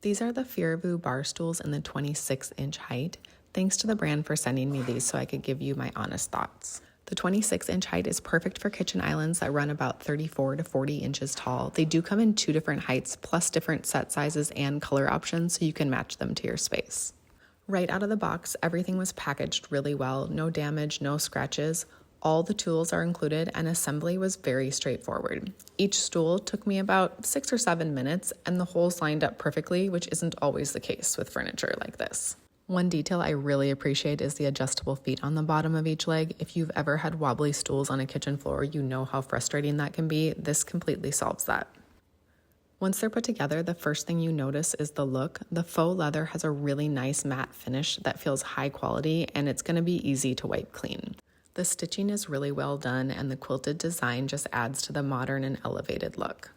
These are the FIRAVOE bar stools in the 26-inch height. Thanks to the brand for sending me these so I could give you my honest thoughts. The 26-inch height is perfect for kitchen islands that run about 34 to 40 inches tall. They do come in 2 different heights, plus different set sizes and color options, so you can match them to your space. Right out of the box, everything was packaged really well. No damage, no scratches. All the tools are included, and assembly was very straightforward. Each stool took me about 6 or 7 minutes, and the holes lined up perfectly, which isn't always the case with furniture like this. One detail I really appreciate is the adjustable feet on the bottom of each leg. If you've ever had wobbly stools on a kitchen floor, you know how frustrating that can be. This completely solves that. Once they're put together, the first thing you notice is the look. The faux leather has a really nice matte finish that feels high quality, and it's going to be easy to wipe clean. The stitching is really well done, and the quilted design just adds to the modern and elevated look.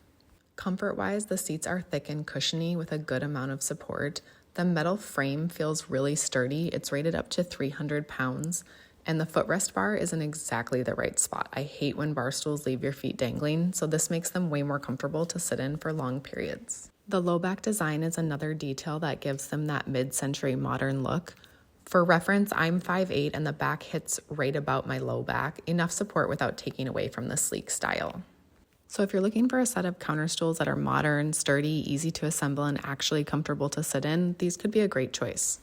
Comfort-wise, the seats are thick and cushiony with a good amount of support. The metal frame feels really sturdy. It's rated up to 300 pounds, and the footrest bar is in exactly the right spot. I hate when bar stools leave your feet dangling, so this makes them way more comfortable to sit in for long periods. The low back design is another detail that gives them that mid-century modern look. For reference, I'm 5'8", and the back hits right about my low back, enough support without taking away from the sleek style. So if you're looking for a set of counter stools that are modern, sturdy, easy to assemble, and actually comfortable to sit in, these could be a great choice.